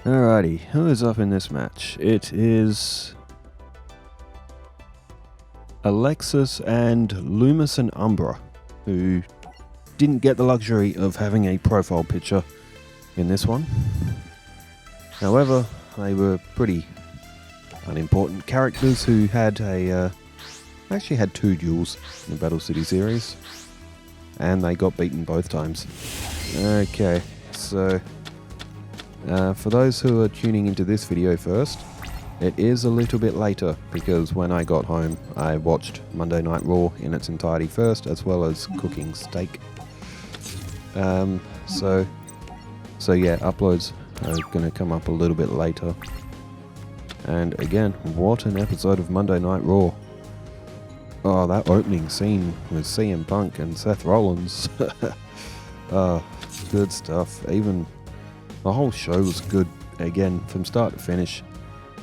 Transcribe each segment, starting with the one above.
Alrighty, who is up in this match? It is Alexis and Lumis and Umbra, who didn't get the luxury of having a profile picture in this one. However, they were pretty unimportant characters who had actually had 2 duels in the Battle City series, and they got beaten both times. Okay, so for those who are tuning into this video first, it is a little bit later because when I got home I watched Monday Night Raw in its entirety first, as well as cooking steak. So yeah, uploads are going to come up a little bit later. And again, what an episode of Monday Night Raw. Oh, that opening scene with CM Punk and Seth Rollins. Good stuff. Even the whole show was good, again, from start to finish.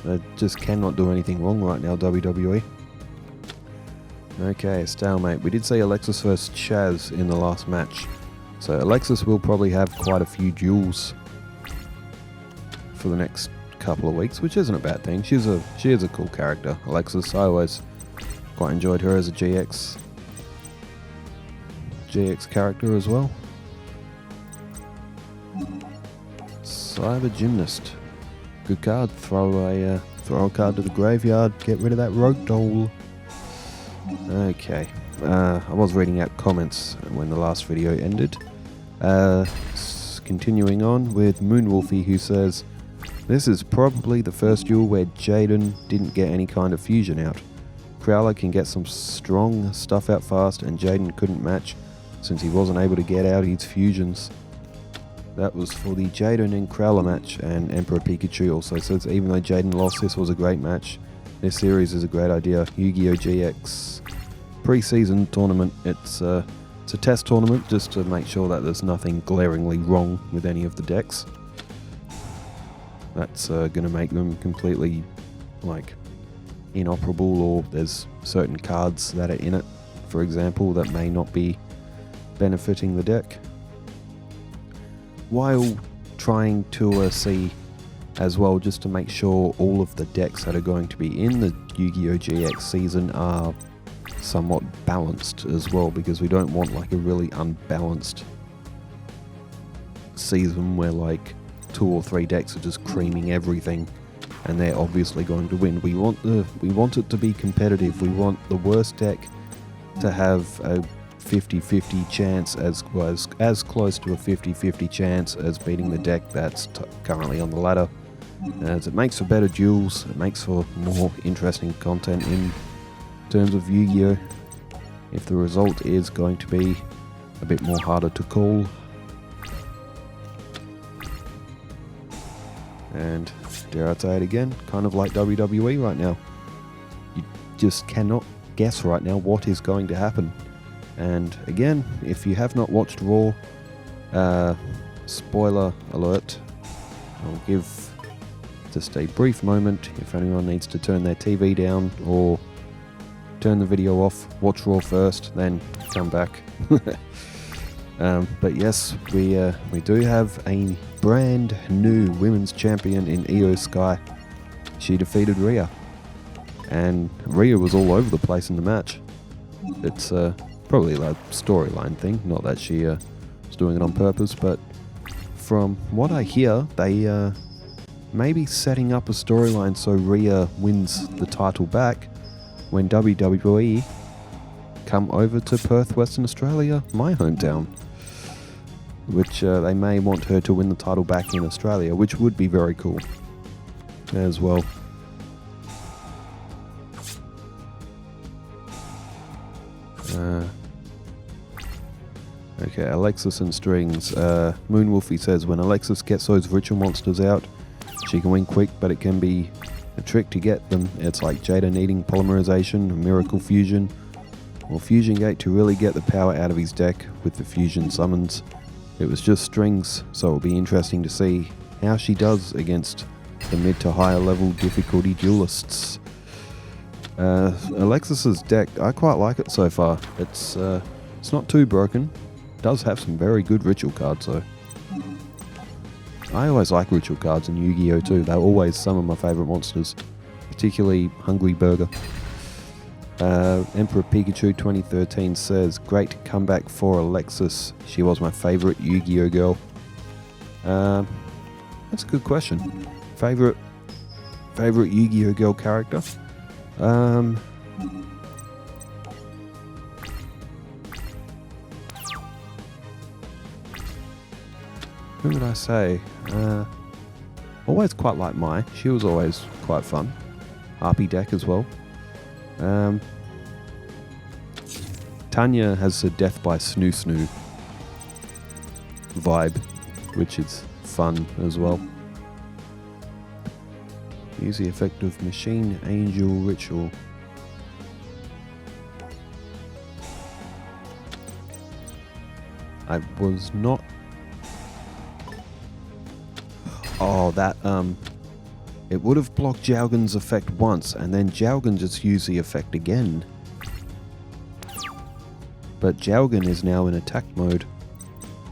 They just cannot do anything wrong right now, WWE. Okay, stalemate. We did see Alexis versus Chaz in the last match. So Alexis will probably have quite a few duels for the next couple of weeks, which isn't a bad thing. She is a cool character, Alexis. I always quite enjoyed her as a GX character as well. Cyber Gymnast. Good card. Throw a card to the graveyard. Get rid of that rogue doll. Okay. I was reading out comments when the last video ended. Continuing on with Moonwolfie, who says, "This is probably the first duel where Jaden didn't get any kind of fusion out. Crowler can get some strong stuff out fast, and Jaden couldn't match since he wasn't able to get out his fusions." That was for the Jaden and Crowler match, and Emperor Pikachu also says, even though Jaden lost, this was a great match. This series is a great idea. Yu-Gi-Oh! GX pre-season tournament. It's a test tournament just to make sure that there's nothing glaringly wrong with any of the decks. That's going to make them completely inoperable, or there's certain cards that are in it, for example, that may not be benefiting the deck. While trying to see as well, just to make sure all of the decks that are going to be in the Yu-Gi-Oh! GX season are somewhat balanced as well, because we don't want a really unbalanced season where 2 or 3 decks are just creaming everything and they're obviously going to win. We want it to be competitive. We want the worst deck to have a 50-50 chance, as close to a 50-50 chance as beating the deck that's currently on the ladder, as it makes for better duels. It makes for more interesting content in terms of Yu-Gi-Oh! If the result is going to be a bit more harder to call. And dare I say it again, kind of like WWE right now. You just cannot guess right now what is going to happen. And again, if you have not watched Raw, spoiler alert, I'll give just a brief moment if anyone needs to turn their TV down or turn the video off, watch Raw first, then come back. But yes, we do have a brand new women's champion in Io Sky. She defeated Rhea, and Rhea was all over the place in the match. It's probably a storyline thing, not that she was doing it on purpose, but from what I hear, they may be setting up a storyline so Rhea wins the title back when WWE come over to Perth, Western Australia, my hometown, which they may want her to win the title back in Australia, which would be very cool as well. Okay, Alexis and strings. Moonwolfie says, when Alexis gets those ritual monsters out, she can win quick, but it can be a trick to get them. It's like Jada needing polymerization, miracle fusion, or fusion gate to really get the power out of his deck with the fusion summons. It was just strings, so it'll be interesting to see how she does against the mid to higher level difficulty duelists. Alexis's deck, I quite like it so far. It's not too broken. Does have some very good ritual cards though. I always like ritual cards in Yu-Gi-Oh too. They're always some of my favourite monsters, particularly Hungry Burger. Emperor Pikachu 2013 says, great comeback for Alexis. She was my favourite Yu-Gi-Oh girl. That's a good question. Favourite Yu-Gi-Oh girl character? Who would I say? Always quite like Mai. She was always quite fun. Harpy deck as well. Tanya has a death by snoo snoo vibe, which is fun as well. Use the effect of Machine Angel Ritual. I was not... Oh, that, it would have blocked Jowgen's effect once, and then Jowgen just used the effect again. But Jowgen is now in attack mode.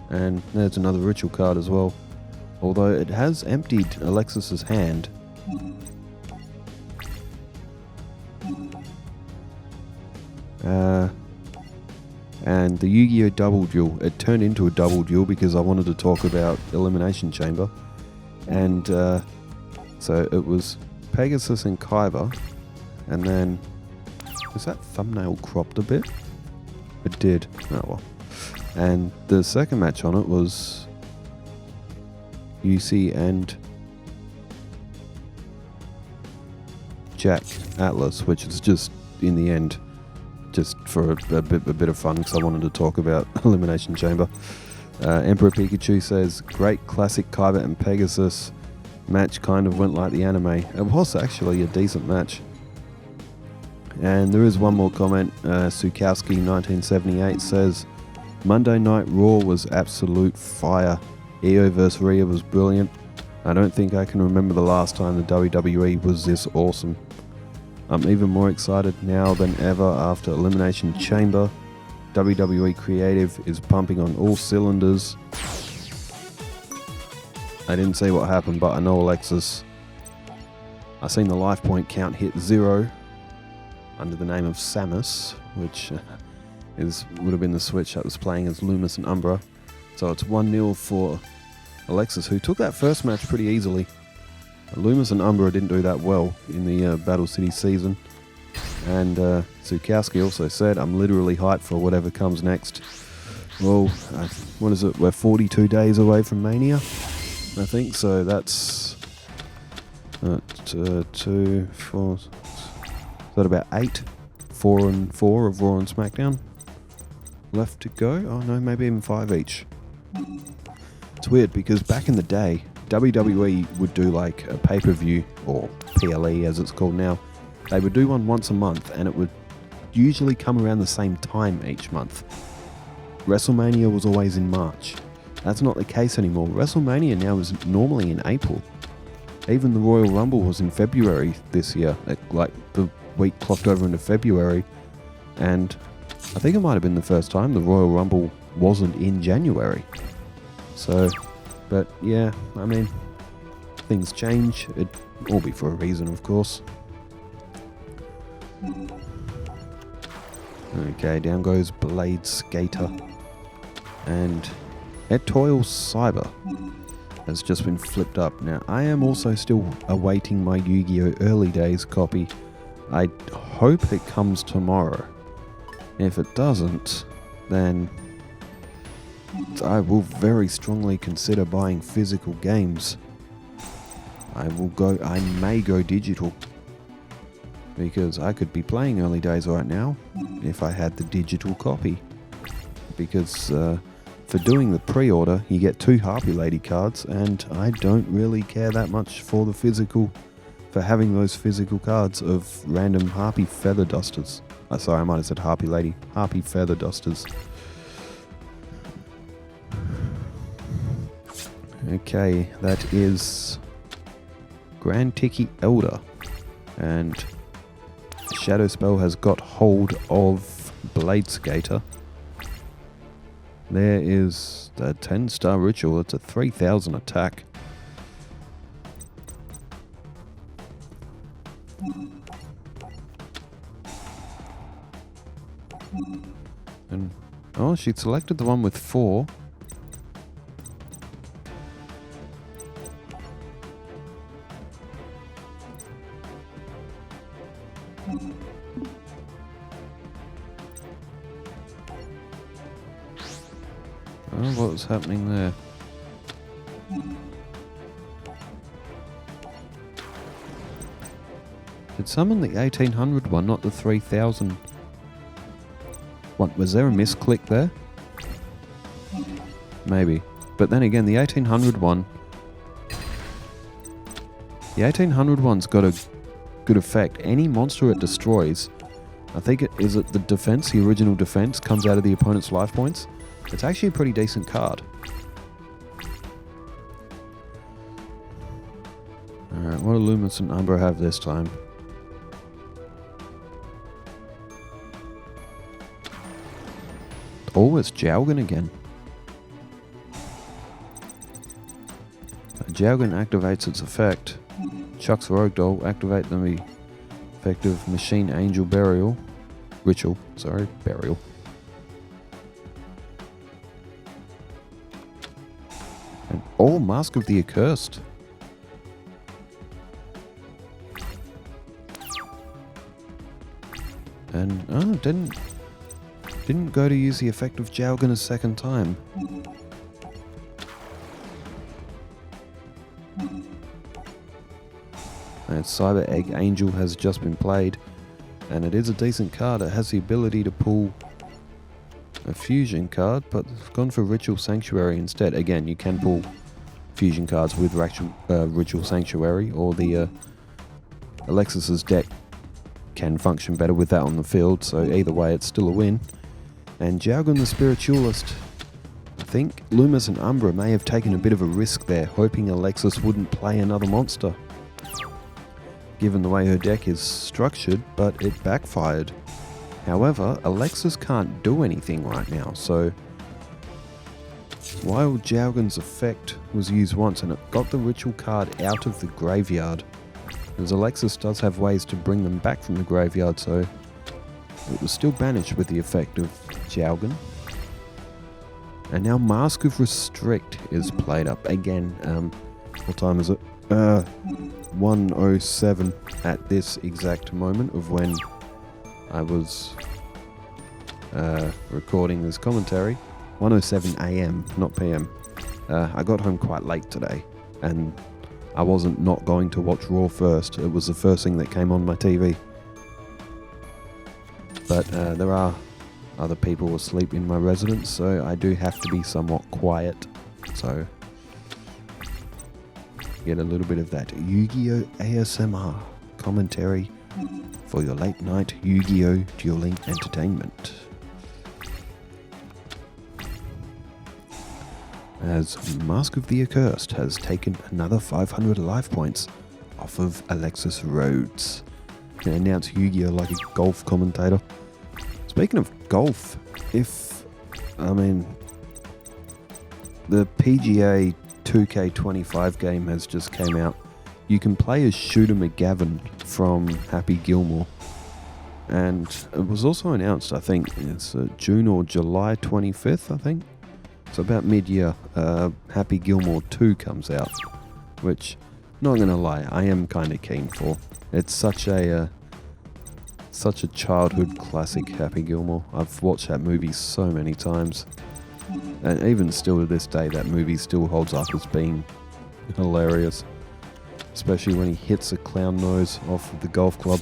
And there's another ritual card as well. Although it has emptied Alexis's hand. And the Yu-Gi-Oh! Double Duel, it turned into a double duel because I wanted to talk about Elimination Chamber. And so it was Pegasus and Kyber, and then, is that thumbnail cropped a bit? It did. Oh well. And the second match on it was UC and Jack Atlas, which is just, in the end, just for a bit of fun, because I wanted to talk about Elimination Chamber. Emperor Pikachu says, great classic Kyber and Pegasus match, kind of went like the anime. It was actually a decent match. And there is one more comment. Sukowski 1978 says, Monday Night Raw was absolute fire. Io vs Rhea was brilliant. I don't think I can remember the last time the WWE was this awesome. I'm even more excited now than ever after Elimination Chamber. WWE Creative is pumping on all cylinders. I didn't see what happened, but I know Alexis. I seen the life point count hit 0 under the name of Samus, which would have been the switch that was playing as Lumis and Umbra. So it's 1-0 for Alexis, who took that first match pretty easily. Lumis and Umbra didn't do that well in the Battle City season. And Sukowski also said, I'm literally hyped for whatever comes next. Well, what is it? We're 42 days away from Mania, I think. So that's 2, 4. Is that about 8? 4 and 4 of Raw and SmackDown left to go. Oh no, maybe even 5 each. It's weird because back in the day, WWE would do like a pay-per-view, or PLE as it's called now. They would do one once a month, and it would usually come around the same time each month. WrestleMania was always in March. That's not the case anymore. WrestleMania now is normally in April. Even the Royal Rumble was in February this year. Like the week clocked over into February, and I think it might have been the first time the Royal Rumble wasn't in January. So, but yeah, I mean, things change. It all be for a reason, of course. Okay, down goes Blade Skater. And Etoile Cyber has just been flipped up. Now, I am also still awaiting my Yu-Gi-Oh! Early Days copy. I hope it comes tomorrow. If it doesn't, then I will very strongly consider buying physical games. I may go digital, because I could be playing Early Days right now if I had the digital copy. Because for doing the pre-order, you get 2 Harpy Lady cards, and I don't really care that much for having those physical cards of random Harpy Feather Dusters. Sorry, I might have said Harpy Lady. Harpy Feather Dusters. Okay, that is Grand Tiki Elder. And Shadow Spell has got hold of Blade Skater. There is the 10-star ritual. It's a 3000 attack. And oh, she selected the one with 4. Oh, what was happening there? Did summon the 1800 one, not the 3000? What, was there a misclick there? Maybe. But then again, the 1800 one... The 1800 one's got a good effect. Any monster it destroys, I think it the defense, the original defense, comes out of the opponent's life points. It's actually a pretty decent card. Alright, what do Lumis Umbra have this time? Oh, it's Jowgen again. Jowgen activates its effect. Chucks Rogue Doll, activate the effective Machine Angel Burial. Ritual, sorry, Burial. And oh, Mask of the Accursed. And oh, didn't go to use the effect of Jowgen a second time. And Cyber Egg Angel has just been played, and it is a decent card. It has the ability to pull a fusion card, but I've gone for Ritual Sanctuary instead. Again, you can pull fusion cards with Ritual Sanctuary, or the Alexis's deck can function better with that on the field, so either way it's still a win. And Jowgen the Spiritualist, I think Lumis and Umbra may have taken a bit of a risk there, hoping Alexis wouldn't play another monster, given the way her deck is structured, but it backfired. However, Alexis can't do anything right now, so while Jowgen's effect was used once and it got the ritual card out of the graveyard, as Alexis does have ways to bring them back from the graveyard, so it was still banished with the effect of Jowgen. And now Mask of Restrict is played up again. What time is it? 1:07 at this exact moment of when I was recording this commentary. 1:07 AM, not PM. I got home quite late today, and I wasn't not going to watch Raw first. It was the first thing that came on my TV. But there are other people asleep in my residence, so I do have to be somewhat quiet. So get a little bit of that Yu-Gi-Oh! ASMR commentary for your late night Yu-Gi-Oh! Dueling entertainment. As Mask of the Accursed has taken another 500 life points off of Alexis Rhodes. Can announce Yu-Gi-Oh! Like a golf commentator. Speaking of golf, the PGA 2K25 game has just came out. You can play as Shooter McGavin from Happy Gilmore. And it was also announced, I think, it's June or July 25th, I think. So about mid-year, Happy Gilmore 2 comes out, which, not gonna lie, I am kind of keen for. It's such a childhood classic, Happy Gilmore. I've watched that movie so many times, and even still to this day, that movie still holds up as being hilarious, especially when he hits a clown nose off of the golf club.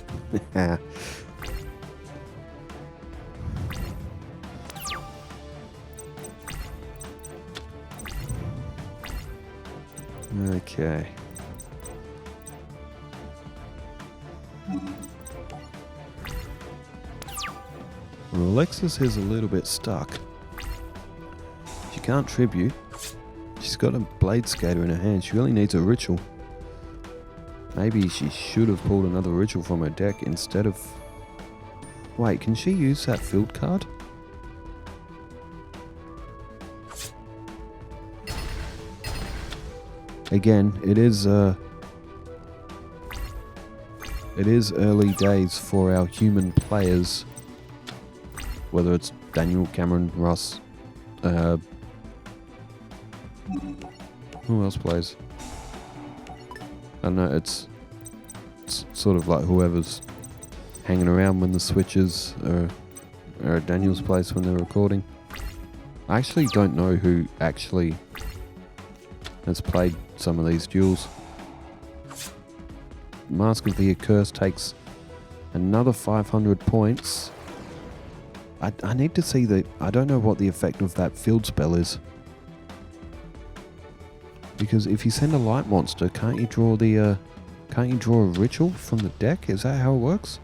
Okay. Well, Alexis is a little bit stuck. She can't tribute. She's got a Blade Skater in her hand. She really needs a ritual. Maybe she should have pulled another ritual from her deck instead of... Wait, can she use that field card? Again, it is it is early days for our human players, whether it's Daniel, Cameron, Russ, who else plays? I don't know, it's sort of like whoever's hanging around when the switches are at Daniel's place when they're recording. I actually don't know who actually has played some of these duels. Mask of the Accursed takes another 500 points. I need to see I don't know what the effect of that field spell is. Because if you send a light monster, can't you draw a ritual from the deck? Is that how it works?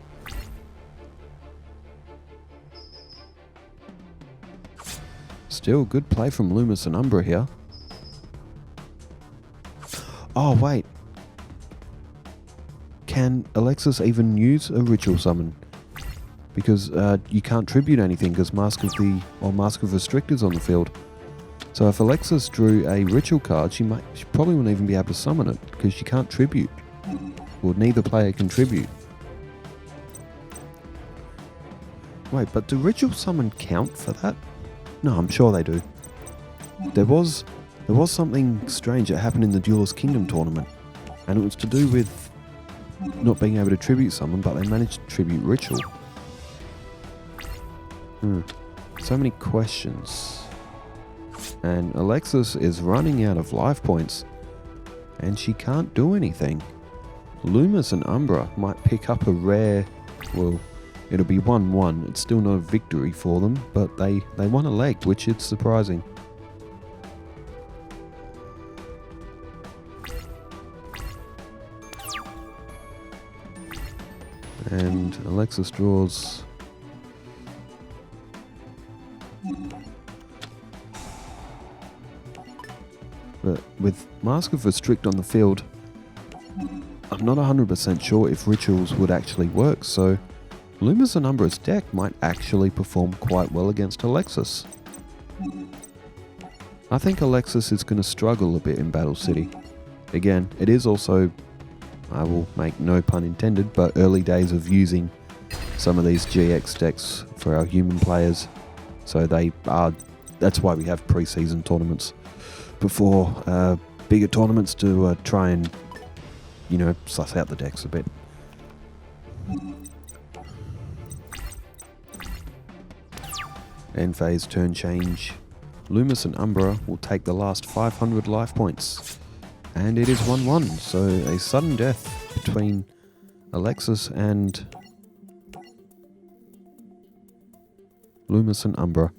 Still, good play from Lumis and Umbra here. Oh, wait. Can Alexis even use a ritual summon? Because you can't tribute anything because Mask of Restrict is on the field. So if Alexis drew a ritual card, she probably wouldn't even be able to summon it because she can't tribute. Well, neither player can tribute. Wait, but do ritual summon count for that? No, I'm sure they do. There was something strange that happened in the Duelist Kingdom tournament, and it was to do with not being able to tribute summon, but they managed to tribute ritual. So many questions. And Alexis is running out of life points, and she can't do anything. Lumis and Umbra might pick up a rare, well, it'll be 1-1. It's still not a victory for them, but they won a leg, which is surprising. And Alexis draws... But with Mask of Restrict on the field, I'm not 100% sure if rituals would actually work, so Lumis and Umbra's deck might actually perform quite well against Alexis. I think Alexis is going to struggle a bit in Battle City. Again, it is also, I will make no pun intended, but early days of using some of these GX decks for our human players. So that's why we have pre-season tournaments before bigger tournaments to try and, suss out the decks a bit. End phase turn change. Lumis and Umbra will take the last 500 life points. And it is 1-1, so a sudden death between Alexis and Lumis and Umbra.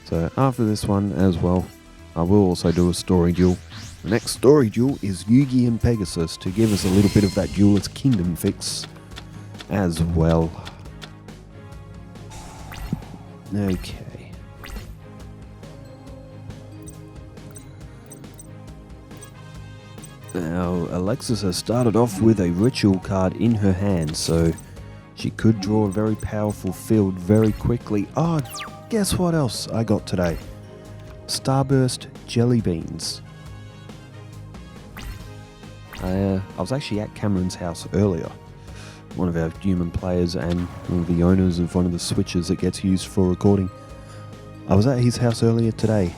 So after this one as well, I will also do a story duel. The next story duel is Yugi and Pegasus to give us a little bit of that Duelist Kingdom fix as well. Okay. Now, Alexis has started off with a ritual card in her hand, so she could draw a very powerful field very quickly. Oh, guess what else I got today? Starburst Jelly Beans. I was actually at Cameron's house earlier. One of our human players and one of the owners of one of the switches that gets used for recording. I was at his house earlier today.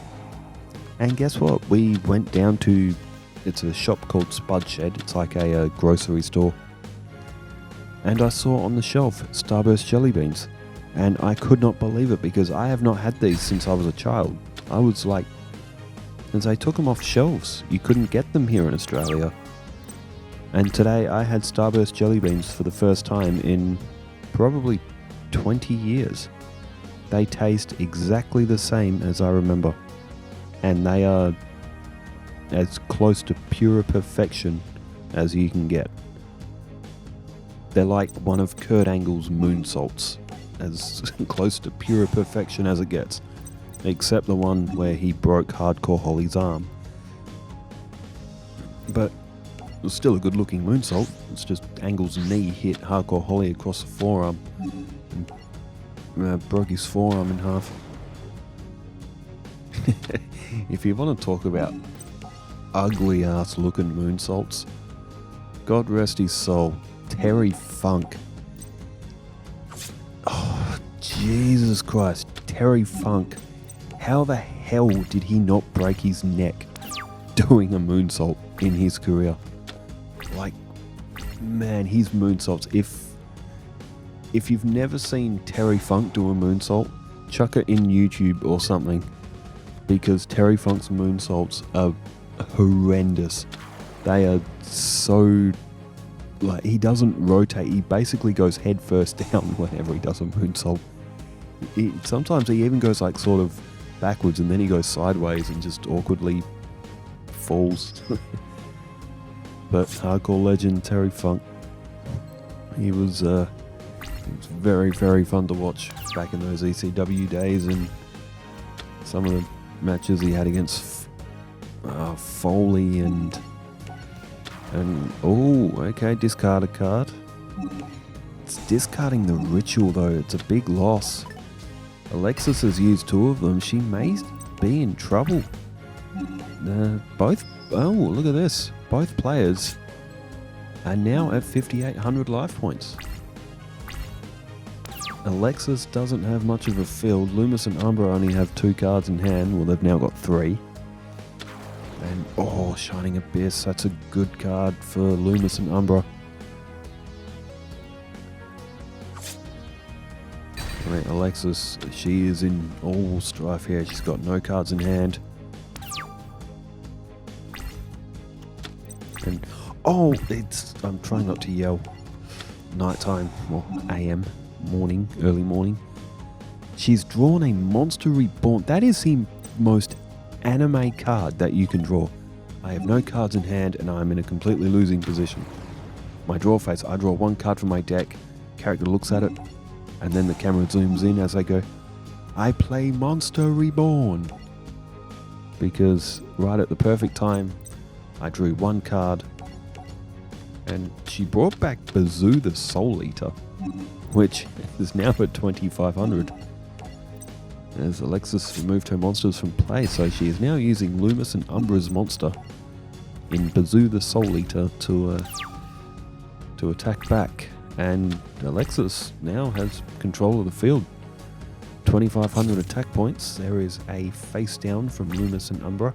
And guess what? We went down to... It's a shop called Spud Shed. It's like a grocery store. And I saw on the shelf Starburst Jelly Beans. And I could not believe it because I have not had these since I was a child. I was like... Since they took them off shelves. You couldn't get them here in Australia. And today I had Starburst Jelly Beans for the first time in probably 20 years. They taste exactly the same as I remember. And they are as close to pure perfection as you can get. They're like one of Kurt Angle's moon salts. As close to pure perfection as it gets. Except the one where he broke Hardcore Holly's arm. But was still a good looking moonsault. It's just Angle's knee hit Hardcore Holly across the forearm and broke his forearm in half. If you want to talk about ugly ass looking moonsaults, God rest his soul, Terry Funk. Oh, Jesus Christ, Terry Funk. How the hell did he not break his neck doing a moonsault in his career? Like, man, his moonsaults. If you've never seen Terry Funk do a moonsault, chuck it in YouTube or something, because Terry Funk's moonsaults are horrendous. They are so, like, he doesn't rotate. He basically goes head first down whenever he does a moonsault. Sometimes he even goes like sort of backwards and then he goes sideways and just awkwardly falls. But hardcore legend Terry Funk, he was very, very fun to watch back in those ECW days, and some of the matches he had against Foley and oh, okay, discard a card. It's discarding the ritual though. It's a big loss. Alexis has used 2 of them. She may be in trouble. Oh, look at this. Both players are now at 5,800 life points. Alexis doesn't have much of a field. Lumis and Umbra only have 2 cards in hand. Well, they've now got 3. And, oh, Shining Abyss. That's a good card for Lumis and Umbra. Right, Alexis, she is in all strife here. She's got no cards in hand. And, oh, I'm trying not to yell. Nighttime, or AM, morning, early morning. She's drawn a Monster Reborn. That is the most anime card that you can draw. I have no cards in hand and I'm in a completely losing position. My draw phase, I draw 1 card from my deck, character looks at it, and then the camera zooms in as I go, I play Monster Reborn. Because right at the perfect time, I drew 1 card, and she brought back Bazoo the Soul Eater, which is now at 2,500. As Alexis removed her monsters from play, so she is now using Lumis and Umbra's monster in Bazoo the Soul Eater to attack back. And Alexis now has control of the field. 2,500 attack points. There is a face down from Lumis and Umbra.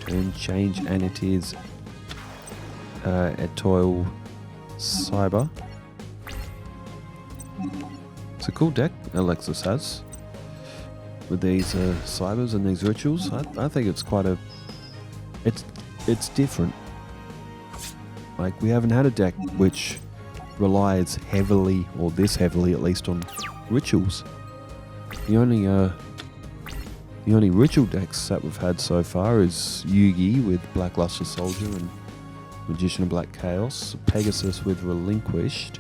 Turn change, and it is Etoile Cyber. It's a cool deck Alexis has with these cybers and these rituals. I think it's quite a... It's different. Like, we haven't had a deck which relies heavily, or this heavily at least, on rituals. The only ritual decks that we've had so far is Yugi with Blackluster Soldier and Magician of Black Chaos, Pegasus with Relinquished,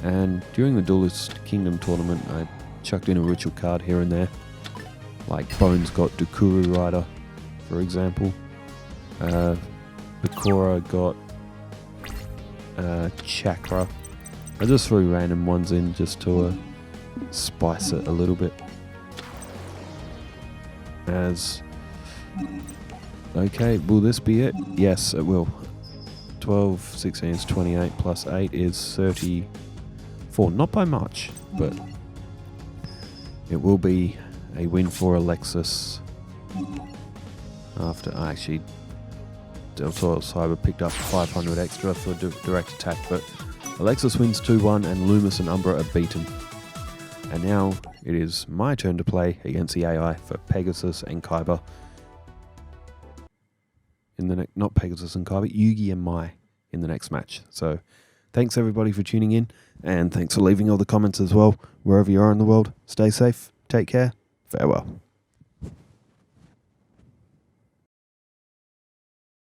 and during the Duelist Kingdom tournament I chucked in a ritual card here and there, like Bones got Dukuru Rider, for example. Bakura got Chakra. I just threw random ones in just to spice it a little bit. Okay, will this be it? Yes, it will. 12, 16 is 28, plus 8 is 34. Not by much, but it will be a win for Alexis. After actually Etoile Cyber picked up 500 extra for direct attack, but Alexis wins 2-1 and Lumis and Umbra are beaten. And now it is my turn to play against the AI for Pegasus and Kaiba. Not Pegasus and Kaiba, Yugi and Mai in the next match. So thanks everybody for tuning in, and thanks for leaving all the comments as well. Wherever you are in the world, stay safe, take care, farewell.